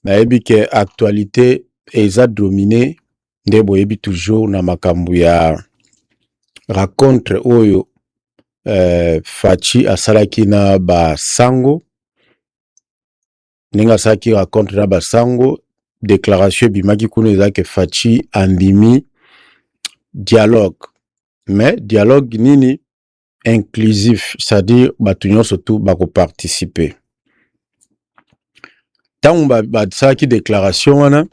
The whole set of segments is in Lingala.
nayebi ke actualité eza dominé nde boyebi toujours na makambo ya racontre oyo Faci asalaki na basango ndenge asalaki racontre na basango déclaration bimaki kuna eza ke Faci andimi dialogue mais dialogue nini inclusif, c'est-à-dire bato nyonso tu bako participer. Tango basalaki déclaration wana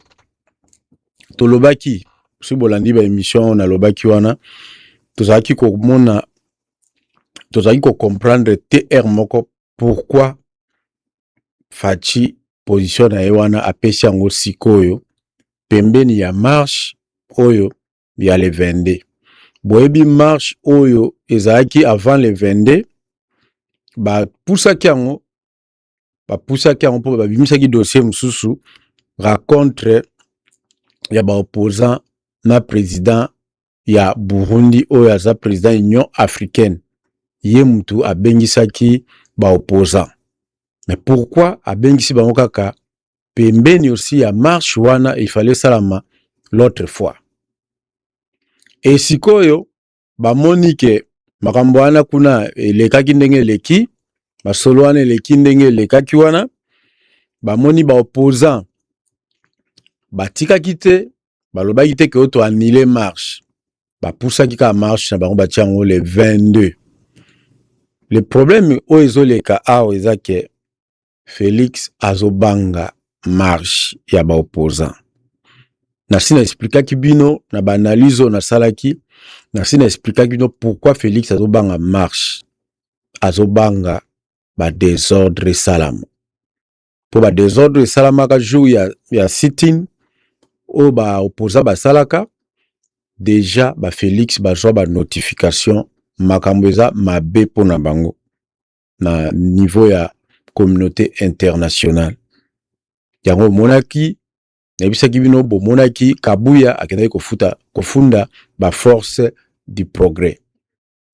tolobaki si bolandi ba émission na lobaki wana tozalaki komona tozalaki ko comprendre TR moko pourquoi Faci position na ye wana apesi yango sikoyo pembeni ya marche oyo ya le 22. Boyebi marche oyo ezalaki avant le 22 bapusaki yango mpo babimisaki dossier mosusu racontre ya baopposant na président ya Burundi oyo aza président Union Africaine ye mutu abengisaki baopposant. Mais pourquoi abengisi bango kaka pembeni aussi ya marche wana il fallait salama l'autre fois. Et sikoyo bamoni ke makambo wana kuna elekaki ndenge eleki basolo wana eleki ndenge elekaki wana bamoni baopposant batikaki te balobaki te ke oto annule marche bapusaki ka marche na bango batia yango le 22. Le problème oyo ezoleka awa eza ke Félix azobanga marche ya baopposant. Nasi na explikaki bino na baanalyse oyo nasalaki nasi na explikaki bino pourquoi Félix azobanga marche azobanga ba désordre salama. Po ba désordre salamaka jour ya sitting oyo baopposant basalaka déjà ba Félix bazwa ba notification makambo eza mabe pona bango na niveau ya communauté internationale. Yango monaki nayebisaki bino bomonaki Kabuya akendaki kofunda ba force du progrès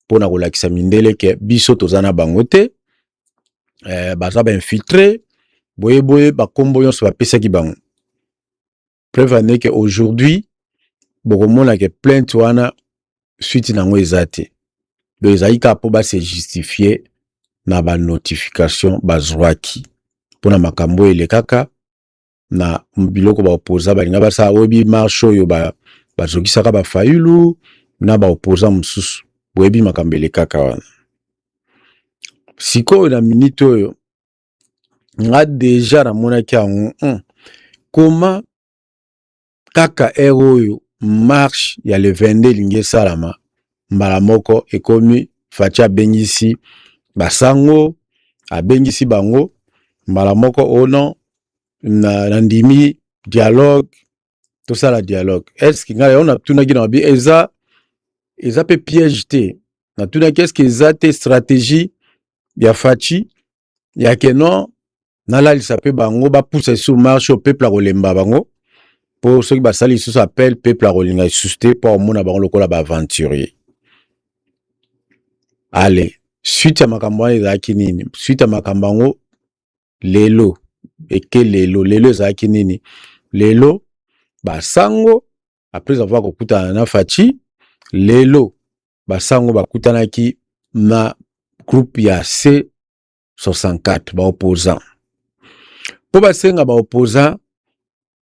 pona kolakisa mindele ke biso tozana bango te baza ba infiltré boye bakombo nyonso bapesaki bango. Preuve ane ke aujourd'hui bokomona ke plainte wana suite nango eza te. Do ezali ka po ba se justifier na ba notification bazwaki pona makambo elekaka na biloko baopposa balinga basala oyebi marche oyo bazokisaka bafayulu na baopposa mosusu boyebi makambo elekaka wana. Sikoyo na minute oyo nga deja namonaki yango koma kaka oyo marche ya le 22 elingi esalama mbala moko ekomi Faci abengisi basango abengisi bango mbala moko ono na ndimi dialogue tosala dialogue. Est-ce que ngai on a tunaki na bi eza pe piège te na tunaki est-ce que eza te stratégie ya Faci ya ke non nalalisa pe bango bapusa sur marche au peuple a kolemba bango po soki basali lisusu appel peuple a kolinga lisusu te po omona bango lokola ba aventurier. Allez, suite ya makambo wana ezalaki nini? Suite ya makambo yango lelo eke lelo ezalaki nini? Lelo basango après avoir kokutana na Faci lelo basango bakutanaki na groupe ya C64 baopposant. Po basenga baopposant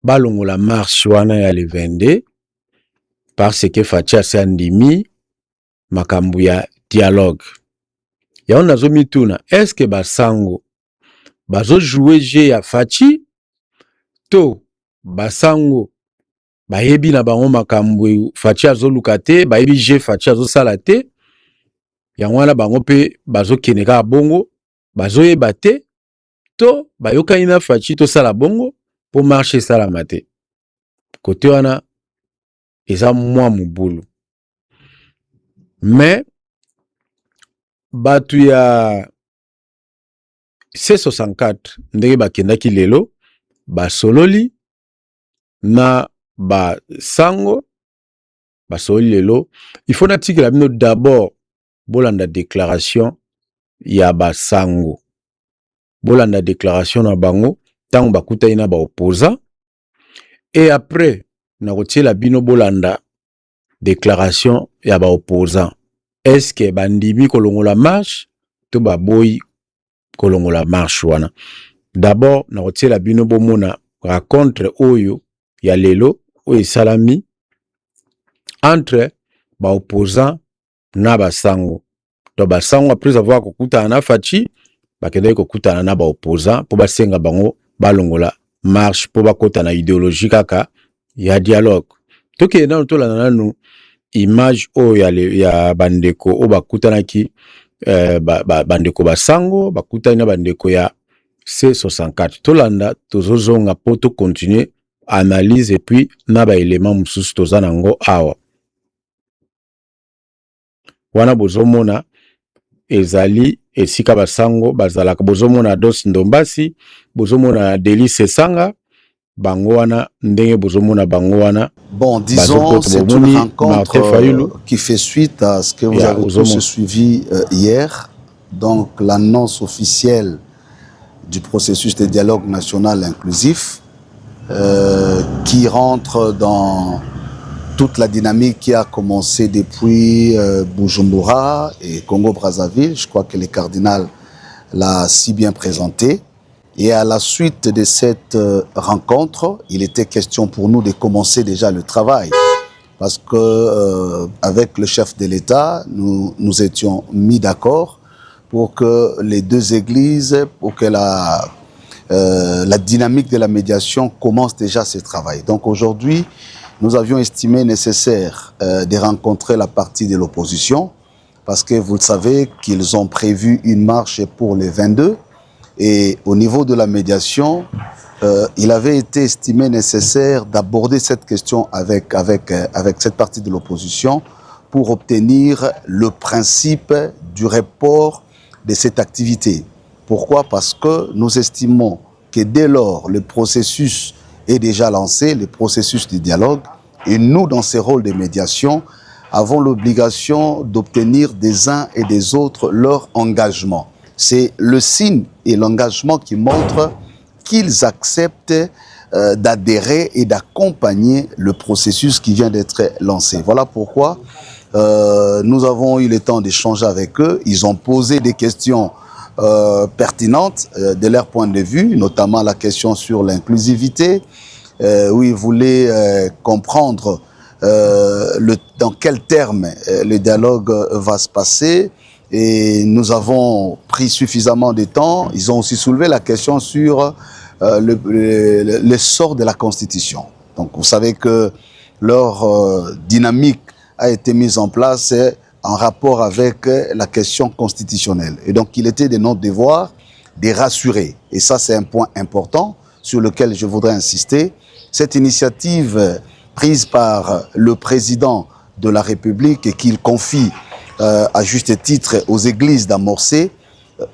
balongola marche wana ya le 22 parce que Faci ase andimi makambo ya dialogue. Ya on azo mituna est-ce que basango bazo jouer jeu ya Faci to basango bayebi na bango makambo Faci azo luka te bayebi jeu Faci azo sala te yango wana bango pe bazo keneka bongo bazo yeba te to bayokani na Faci to sala bongo po marche salama te. Kote wana eza mwa mubulu. Mais batu ya C64 ndenge bakendaki lelo basololi na basango basololi lelo il faut natikela bino d'abord bolanda déclaration ya basango bolanda déclaration na bango tant bakutani na ba opposant et après na kotiela bino bolanda déclaration ya ba opposant. Est-ce que bandimi kolongola marche to baboyi kolongola marche wana? D'abord na kotiela bino bomona rencontre oyo ya lelo oyo esalami entre ba opposant na basango. Donc basango après avoir kokutana na Faci bakendaki kokutana na ba opposant po basenga bango balongola marche po bakota na idéologie kaka ya dialogue. Toke na tolanda nanu image oyo ya bandeko o bakutanaki bandeko basango bakutani na bandeko ya C64. Tolanda tozozonga po to continuer analyse et puis na ba élément mususu toza nango awa. Wana bozomona ezali esika basango bazalaka, bozomona Dos Ndombasi, bozomona Delice Sanga, bango wana ndenge bozomona bango wana. Bon, disons, c'est une rencontre qui fait suite à ce que vous avez tous suivi hier. Donc, l'annonce officielle du processus de dialogue national inclusif qui rentre dans toute la dynamique qui a commencé depuis Bujumbura et Congo-Brazzaville. Je crois que le cardinal l'a si bien présenté. Et à la suite de cette rencontre, il était question pour nous de commencer déjà le travail. Parce que avec le chef de l'État, nous étions mis d'accord pour que les deux églises, pour que la dynamique de la médiation commence déjà ce travail. Donc aujourd'hui, nous avions estimé nécessaire de rencontrer la partie de l'opposition parce que vous le savez qu'ils ont prévu une marche pour les 22 et au niveau de la médiation, il avait été estimé nécessaire d'aborder cette question avec cette partie de l'opposition pour obtenir le principe du report de cette activité. Pourquoi? Parce que nous estimons que dès lors le processus est déjà lancé, le processus du dialogue, et nous, dans ces rôles de médiation, avons l'obligation d'obtenir des uns et des autres leur engagement. C'est le signe et l'engagement qui montrent qu'ils acceptent d'adhérer et d'accompagner le processus qui vient d'être lancé. Voilà pourquoi nous avons eu le temps d'échanger avec eux. Ils ont posé des questions pertinentes de leur point de vue, notamment la question sur l'inclusivité, où ils voulaient comprendre dans quels termes le dialogue va se passer. Et nous avons pris suffisamment de temps. Ils ont aussi soulevé la question sur le sort de la Constitution. Donc vous savez que leur dynamique a été mise en place en rapport avec la question constitutionnelle. Et donc il était de notre devoir de rassurer. Et ça c'est un point important sur lequel je voudrais insister. Cette initiative prise par le président de la République et qu'il confie à juste titre aux églises d'amorcer,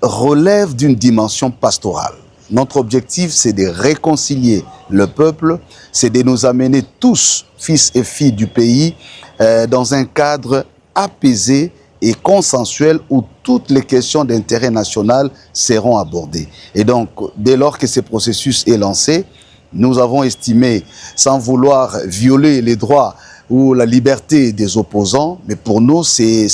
relève d'une dimension pastorale. Notre objectif, c'est de réconcilier le peuple, c'est de nous amener tous, fils et filles du pays, dans un cadre apaisé et consensuel où toutes les questions d'intérêt national seront abordées. Et donc, dès lors que ce processus est lancé, nous avons estimé, sans vouloir violer les droits ou la liberté des opposants, mais pour nous, c'est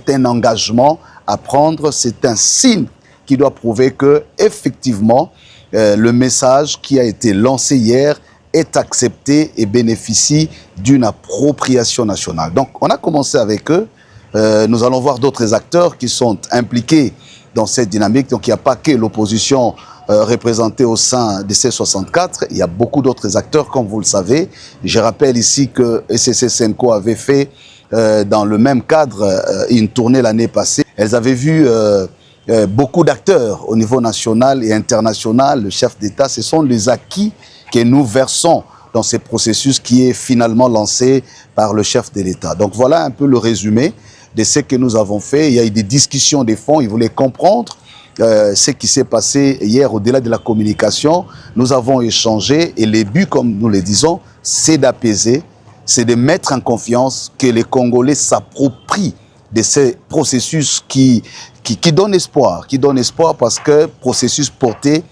un engagement à prendre, c'est un signe qui doit prouver que, effectivement, le message qui a été lancé hier est accepté et bénéficie d'une appropriation nationale. Donc, on a commencé avec eux. Nous allons voir d'autres acteurs qui sont impliqués dans cette dynamique. Donc, il n'y a pas que l'opposition représentée au sein de C64. Il y a beaucoup d'autres acteurs, comme vous le savez. Je rappelle ici que SCC Senko avait fait, dans le même cadre, une tournée l'année passée. Elles avaient vu beaucoup d'acteurs au niveau national et international. Le chef d'État, ce sont les acquis que nous versons dans ce processus qui est finalement lancé par le chef de l'État. Donc voilà un peu le résumé de ce que nous avons fait. Il y a eu des discussions des fonds, ils voulaient comprendre ce qui s'est passé hier au-delà de la communication. Nous avons échangé et le but, comme nous le disons, c'est d'apaiser, c'est de mettre en confiance que les Congolais s'approprient de ces processus qui donne espoir parce que processus porté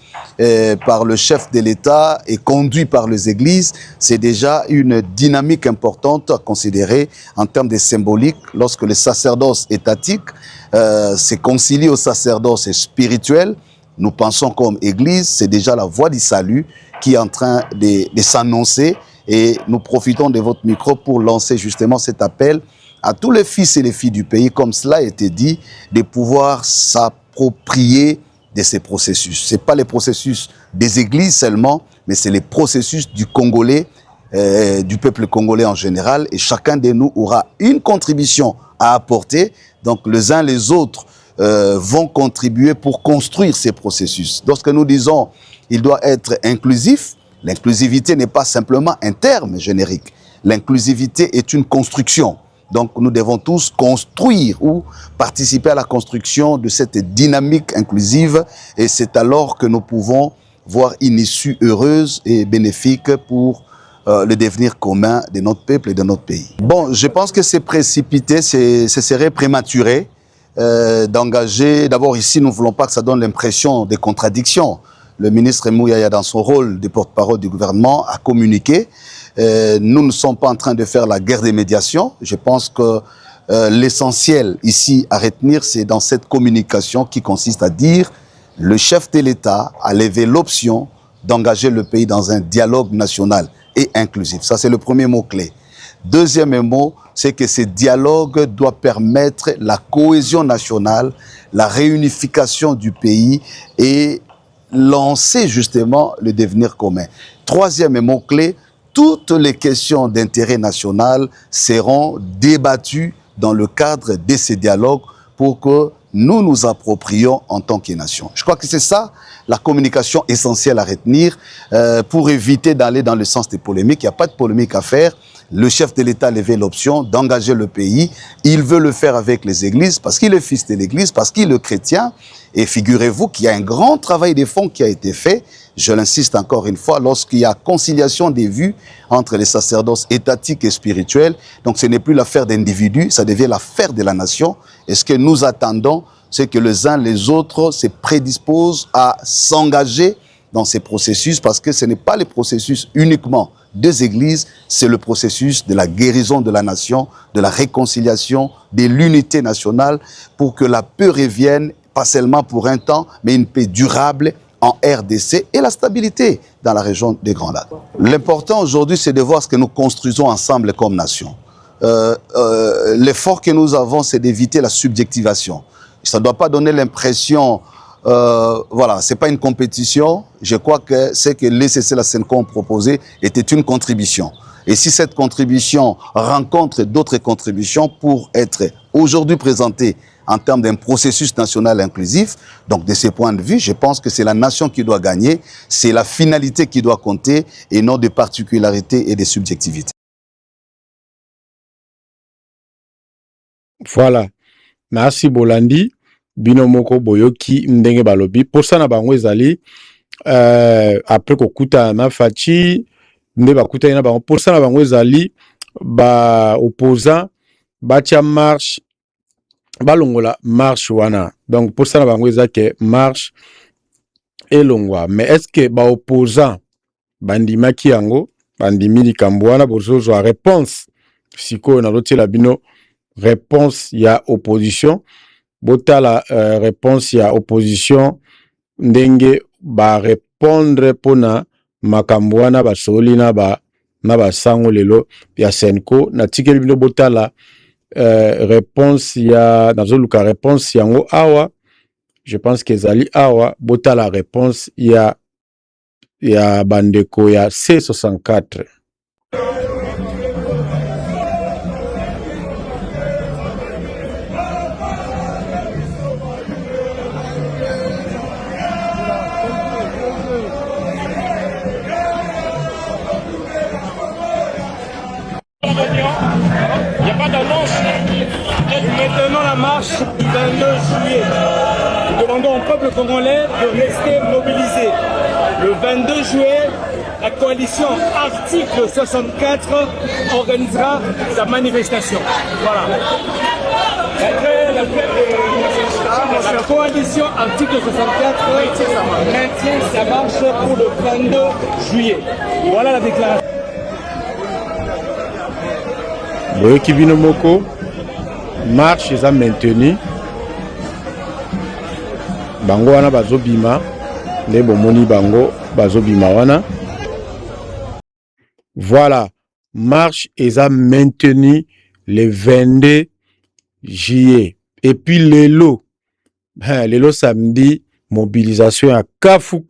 par le chef de l'État et conduit par les églises, c'est déjà une dynamique importante à considérer en termes de symbolique. Lorsque le sacerdoce étatique se concilie au sacerdoce spirituel, nous pensons comme église, c'est déjà la voie du salut qui est en train de s'annoncer, et nous profitons de votre micro pour lancer justement cet appel à tous les fils et les filles du pays, comme cela a été dit, de pouvoir s'approprier de ces processus. Ce n'est pas les processus des églises seulement, mais c'est les processus du Congolais, du peuple congolais en général, et chacun de nous aura une contribution à apporter. Donc les uns les autres vont contribuer pour construire ces processus. Lorsque nous disons qu'il doit être inclusif, l'inclusivité n'est pas simplement un terme générique. L'inclusivité est une construction. Donc nous devons tous construire ou participer à la construction de cette dynamique inclusive, et c'est alors que nous pouvons voir une issue heureuse et bénéfique pour le devenir commun de notre peuple et de notre pays. Bon, je pense que c'est précipité, ce serait prématuré d'engager. D'abord ici, nous ne voulons pas que ça donne l'impression de contradiction. Le ministre Mouyaya, dans son rôle de porte-parole du gouvernement, a communiqué. Nous ne sommes pas en train de faire la guerre des médiations. Je pense que l'essentiel ici à retenir, c'est dans cette communication qui consiste à dire le chef de l'État a levé l'option d'engager le pays dans un dialogue national et inclusif. Ça, c'est le premier mot-clé. Deuxième mot, c'est que ce dialogue doit permettre la cohésion nationale, la réunification du pays et lancer justement le devenir commun. Troisième mot-clé, toutes les questions d'intérêt national seront débattues dans le cadre de ces dialogues pour que nous nous approprions en tant que nation. Je crois que c'est ça la communication essentielle à retenir pour éviter d'aller dans le sens des polémiques. Il n'y a pas de polémique à faire. Le chef de l'État a levé l'option d'engager le pays. Il veut le faire avec les églises parce qu'il est fils de l'église, parce qu'il est chrétien. Et figurez-vous qu'il y a un grand travail de fond qui a été fait. Je l'insiste encore une fois, lorsqu'il y a conciliation des vues entre les sacerdoces étatiques et spirituels. Donc ce n'est plus l'affaire d'individus, ça devient l'affaire de la nation. Et ce que nous attendons, c'est que les uns les autres se prédisposent à s'engager dans ces processus, parce que ce n'est pas le processus uniquement des églises, c'est le processus de la guérison de la nation, de la réconciliation, de l'unité nationale, pour que la paix revienne, pas seulement pour un temps, mais une paix durable en RDC et la stabilité dans la région des Grands Lacs. L'important aujourd'hui, c'est de voir ce que nous construisons ensemble comme nation. L'effort que nous avons, c'est d'éviter la subjectivation. Ça ne doit pas donner l'impression, voilà, ce n'est pas une compétition. Je crois que ce que l'ECC la CENCOM proposait était une contribution. Et si cette contribution rencontre d'autres contributions pour être aujourd'hui présentée en termes d'un processus national inclusif, donc de ce point de vue, je pense que c'est la nation qui doit gagner, c'est la finalité qui doit compter et non des particularités et des subjectivités. Voilà. Merci Bolandi. Binomoko boyoki ndenge balobi. Pour ça, na bango ezali, après kokuta na fachi, nde bakuta na bango. Pour ça, na bango ezali, ba opposant, batia marche, balongola marche wana. Donc pour ça, na bango ezali marche et longwa. Mais est-ce que ba opposant, bandimaki yango, bandimi likambo wana, bozozo a réponse, siko na loti la bino, réponse ya opposition. Bota la réponse ya opposition ndenge ba répondre pona makambwana ba solina ba na ba sango lelo ya Senko na tikeli bino bota la réponse ya nazoluka réponse yango awa. Je pense que ezali awa bota la réponse ya bandeko ya C64. Il n'y a pas d'annonce. Maintenant la marche du 22 juillet. Nous demandons au peuple congolais de rester mobilisé. Le 22 juillet, la coalition Article 64 organisera sa manifestation. Voilà. La coalition article 64 maintient sa marche pour le 22 juillet. Voilà la déclaration. Boye Kibino Moko, marche est maintenue. Bango wana bazobima, les bomoni bango bazobima wana. Voilà, marche est maintenue le 22 juillet. Et puis lelo samedi, mobilisation à Kafu,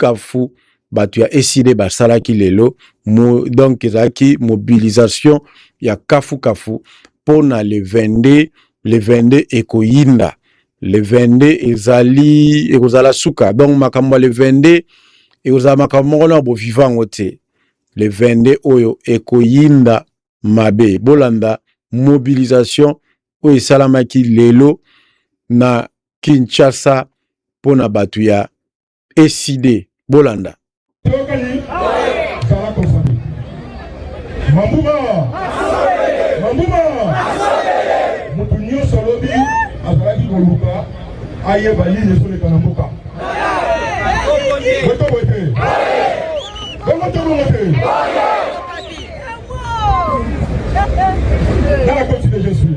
batu ya eside basala ki lelo, donc ezaki mobilisation ya Kafu, pona le 22 ekoyinda. Le 22 ezali ekozala suka, donc makambo le 22 ekozala makambo na bo vivant ote. Le 22 oyo ekoyinda mabe, bolanda mobilisation oyo esalamaki lelo na Kinshasa pona batu ya eside bolanda. Mambuma mutunyo solobi azalaki koluka ayeba ligne sur le kanamboka boto bote dans la côte de je suis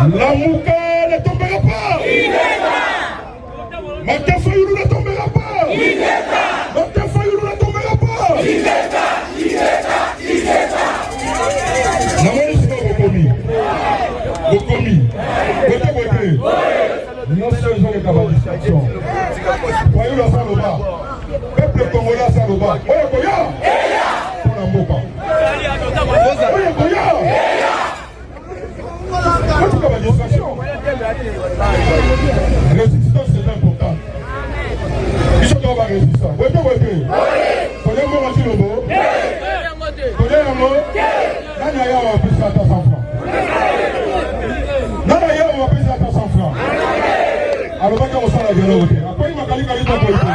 la mouka ne tombera pas. Martin Fayoulou ne tombera pas. Martin Fayoulou ne tombera pas. La monnaie c'est Bokomi. Nous sommes les capables de distraction. Fayoulou a Saloba. Peuple congolais a Saloba. Oye Koya. Pour la Mboka. Oye Koya. Résistance c'est important. Il faut avoir résistance. Oui. Connais mon antilobo. Connais un mot. Nana on va payer ça à 100 francs. Nana on va payer ça à 100 francs. Alors va qu'on s'en la gueule. Après il m'a calé ta politique.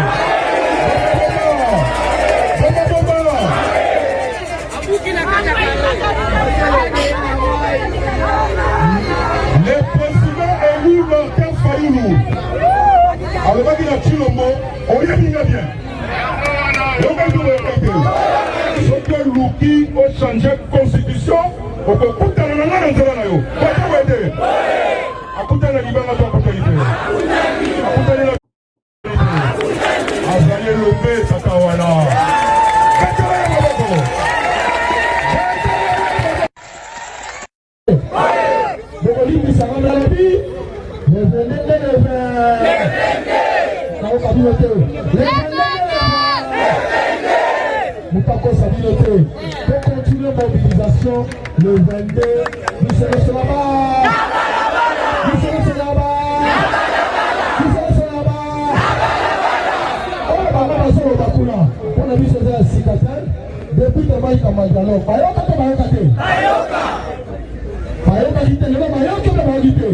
Le président élu Martin Fayoulou. Alors, il a Chilombo, on y a bien. Donc, il doit être ce que Louki a changé de constitution, on peut couper dans la main de la nayo. Pas de aider. À couper la liberté de la propriété. À couper la liberté. Azaye Lomé, Tatawala. Pour continuer la mobilisation, le 22, nous serons sur la barre. Nous serons sur la barre. On va sur le Bakuna. On a vu ce Sikatel. Depuis que Maïka Maïkalo. Bayoka to Bayokate. Bayoka Gite.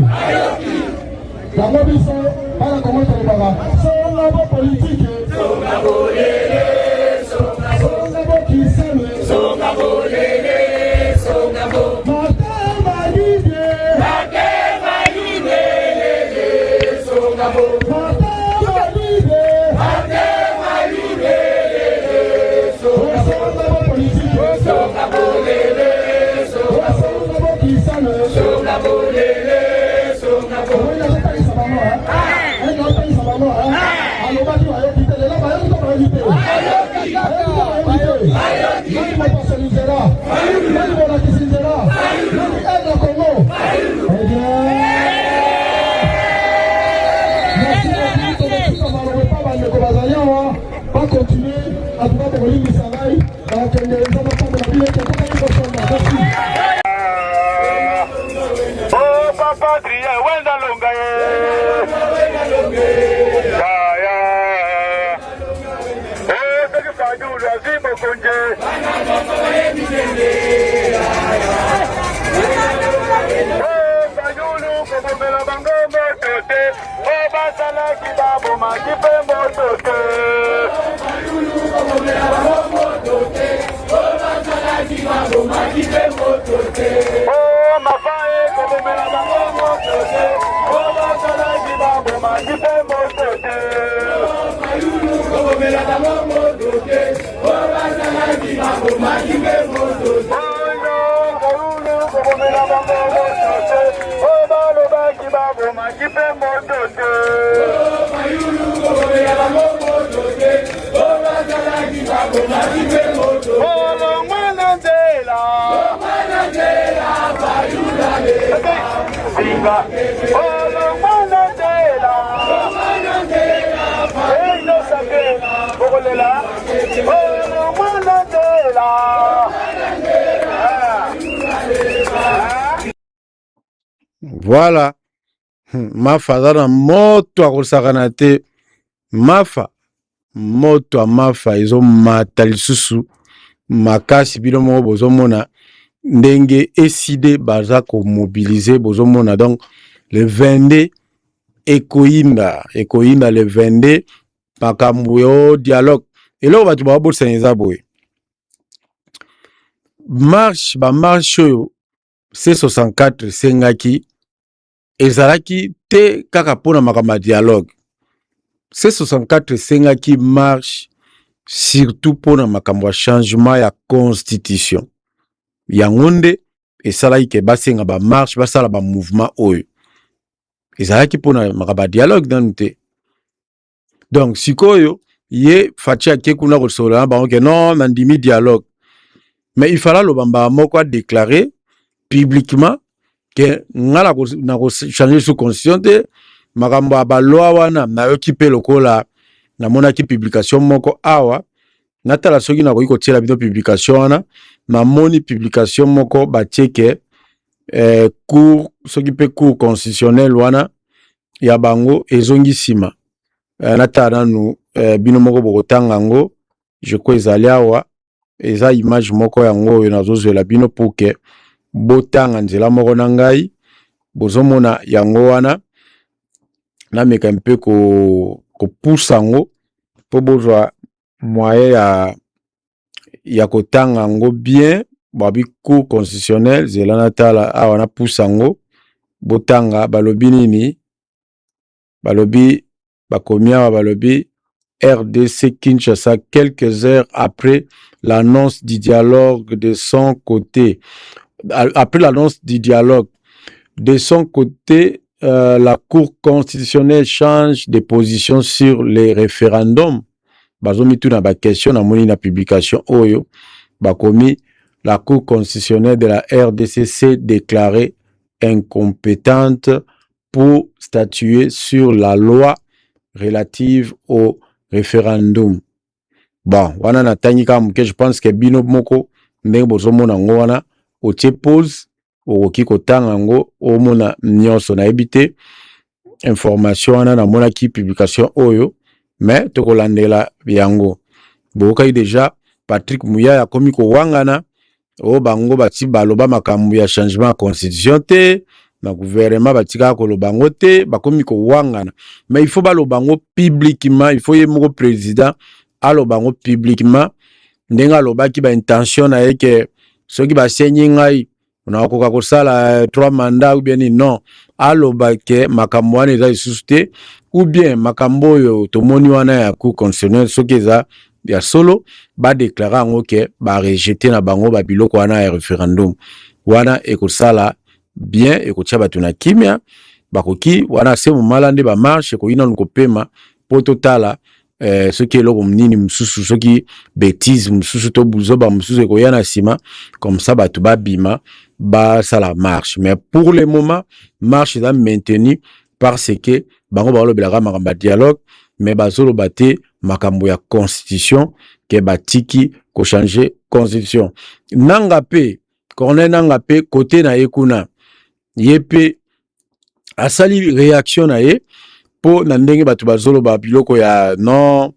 La mobilisation, par la commande de Baga. C'est un labo politique. Motoke, Voilà. Mafa zana moto akosakana te. Mafa moto mafa izo mata lisusu makasi bino moko bozomona ndenge eside baza ko mobiliser bozomona donc le 22 ekoyinda le 22 makambo yo dialogue eloko bato babosana eza boye marche ba marche oyo C64 sengaki ezalaki te kaka pona makambo ya dialogue C64 sengaki marche surtout pona makambo ya changement ya constitution yango nde esalaki ke basenga ba marche basala ba mouvement oyo ezalaki pona makambo ya dialogue nanu te donc sikoyo ye faci ake kuna kosola bango ke non nandimi dialogue mais il fallait le bamba moko a déclaré publiquement que ngala na ko changer sous constitution te makambo ya ba loi wana na yoki pe lokola na monaki publication moko awa natala soki na ko tiela bino publication wana na moni publication moko ba tieke cour soki pe cour constitutionnel wana ya bango ezongi sima natala nu bino moko bokotanga ngo je crois ezali awa eza image moko yango oyo nazozwela bino pour que botanga nzela moko na ngai bozomona yango wana nameka mpe ko pousse yango po bozwa moyen ya kotanga yango bien babi cour constitutionnel zela natala awa na pousse yango botanga balobi nini balobi bakomi awa balobi RDC Kinshasa quelques heures après l'annonce du dialogue de son côté. Après l'annonce du dialogue de son côté, la Cour constitutionnelle change de position sur les référendums. Bazomi tout na ba question na moni na publication oyo bakomi la Cour constitutionnelle de la RDC s'est déclarée incompétente pour statuer sur la loi relative au référendum. Bon, wana na tangi kam que je pense que bino moko ndenge bozomona ngo wana otie pause okoki kotanga ngo omona nyonso na ebite information wana na mona ki publication oyo mais tokolandela yango bokai déjà Patrick Muyaya komi ko wangana o bango bati baloba makambo ya changement ya constitution te na gouvernement batika ko lobango te bakomi ko wangana mais il faut balobango publiquement il faut ye moko président alobango publiquement ndenga lobaki ba intention na yeke soki ba senyi ngai na koka ko sala 3 mandats ou bien non alobake makambo wana eza lisusu te ou bien makambo yo tomoni wana ya cour constitutionnelle soki eza ya solo ba déclarer ngo ke ba rejeter na bango ba biloko wana ya référendum wana ekosala bien ekotia batu na kimia bakoki wana se malande ba marche ko ina nkopema pototala soki eloko nini mususu soki bêtise mususu to buzoba mususu ekoyana sima comme ça batu babima ba sala marche mais pour le moment marche est maintenue parce que bango ba lobelaka makambo dialogue mais bazolo bate makambo ya constitution ke batiki ko changer constitution nanga pe Corneille nanga pe côté na ekuna yepe asali réaction na ye po na ndenge batu bazolo ba biloko ya non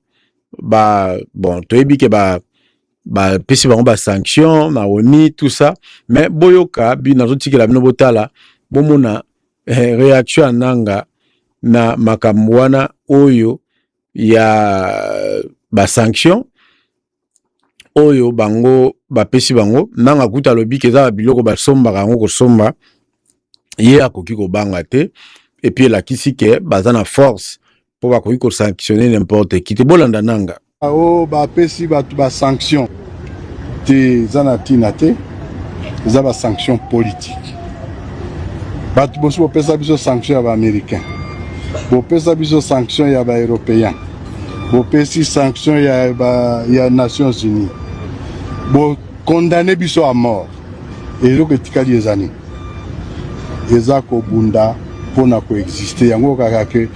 ba bon toyebi ke ba pesi bango ba sanction na oni tout ça mais boyoka bi nazo tikela bino botala bomona réaction nanga na makambo wana oyo ya ba sanction oyo bango bapesi bango nanga kuta lobi keza biloko basombaka yango kosomba ye akoki kobanga te et puis elakisi ke baza na force po bakoki kosanctionner n'importe qui te bolanda nanga o bapesi bato basanction te eza na ntina te eza basanction politique bato bosi bopesa biso sanction ya baaméricain bopesa biso sanction ya baeuropéen bopesi sanction ya Nations Unies bokondane biso à mort eloko etikali ezani eza kobunda mpona koexiste yango kaka ke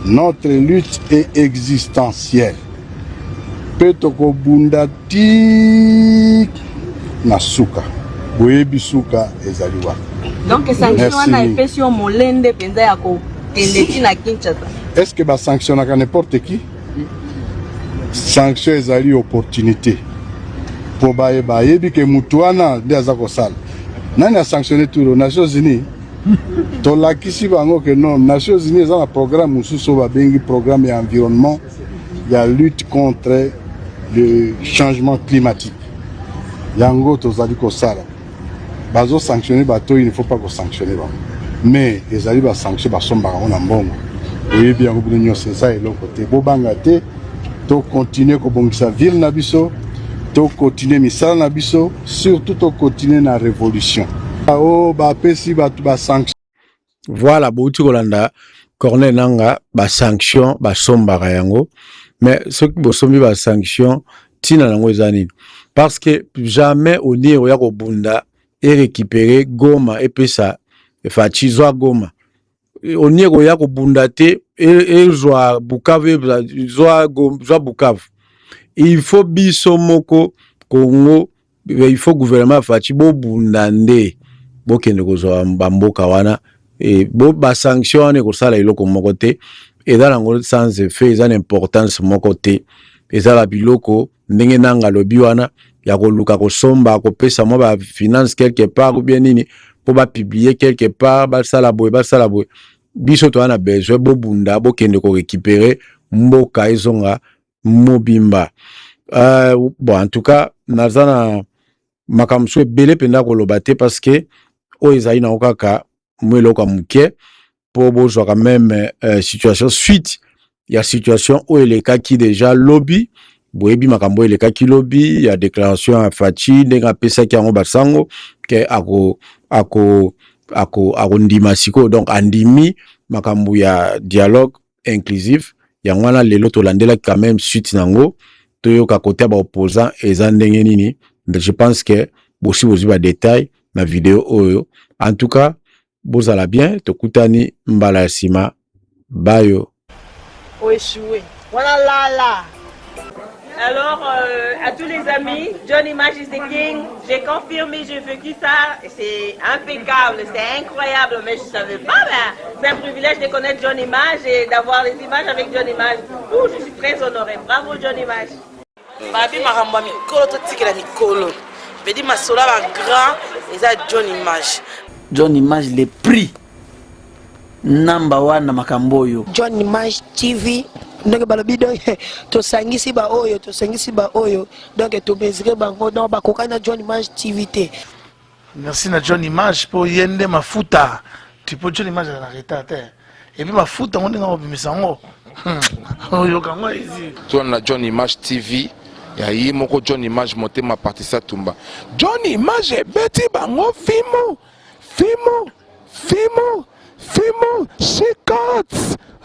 notre lutte est existentielle mpe tokobunda tik na suka boyebi suka ezali wana donc sanction wana epesi yo molende mpenza ya kokende ti na Kinshasa est-ce que basanctionnaka n'importe qui sanction ezali opportunité po bayebi ke mutu wana nde aza kosala nani asanctionne turo Nations Unies tolakisi bango ke non Nations Unies eza na programme mosusu babengi programme ya environnement ya lutte contre le changement climatique yango tozali kosala bazo sanctionner bato il ne faut pas ko sanctionner bango mais ezali ba sanction basombaka ngo na mbongo oyebi yango bino nyonso eza eloko te bobanga te to continuer kobongisa ville na biso to continuer misala na biso surtout to continuer na révolution o bapesi bato basanction voilà bouti kolanda corner nanga basanction basombaka yango mais soki bosombi basanction tina nango eza nini parce que jamais oni oya kobunda et récupérer Goma et pesa Fachi zwa Goma oni oya kobunda te et zwa Bukavu zwa Bukavu il faut biso moko Congo il faut gouvernement Fachi bo bunda nde bo kende kozwa mboka wana et bo ba sanction ne kosala iloko moko te et dans l'angle sans effet ils ont importance moko te et ça la biloko ndenge nanga lobi wana ya koluka kosomba kopesa mo ba finance quelque part ou bien nini po ba publier quelque part ba sala boy biso to ana besoin bo bunda bo kende ko récupérer mboka ezonga mobimba bon en tout cas nazana makamso ebele penda ko lobate parce que o ezali na okaka mwelo ka muke po bozwa quand même situation suite ya situation o eleka ki déjà lobby boyebi makambo eleka ki lobby ya déclaration à Fachi ndenga pesa ki yango basango ke ako ndima siko donc andimi makambo ya dialogue inclusif ya ngwana lelo to landela quand même suite nango toyoka côté ba opposant eza ndenge nini mais je pense que bosi ba détail na vidéo oyo en tout cas bozala bien tokutani mbala sima bayo échoué voilà là. Alors, à tous les amis, Johnny Maj is the King. J'ai confirmé, j'ai vécu ça. C'est impeccable, c'est incroyable, mais je ne savais pas. C'est un privilège de connaître Johnny Maj et d'avoir les images avec Johnny Maj. Ouh, je suis très honorée. Bravo, Johnny Maj. Babi Maramba Mikolo, Totikela Mikolo. Je dis, ma sola va grand, et ça, Johnny Maj. Johnny Maj, les prix. Number one na makamboyo. Johnny Maj TV. Donc balobi donc to sangisi ba oyo donc to mesure bango donc bakokana Johnny Maj TV te. Merci na Johnny Maj pour yende mafuta. Tu peux Johnny Maj na retard et puis mafuta on nga obimisango. Oyo kangwa ici. Toi na Johnny Maj TV ya yi moko Johnny Maj monter ma partie ça tumba. Johnny Maj beti bango fimo. Shikats.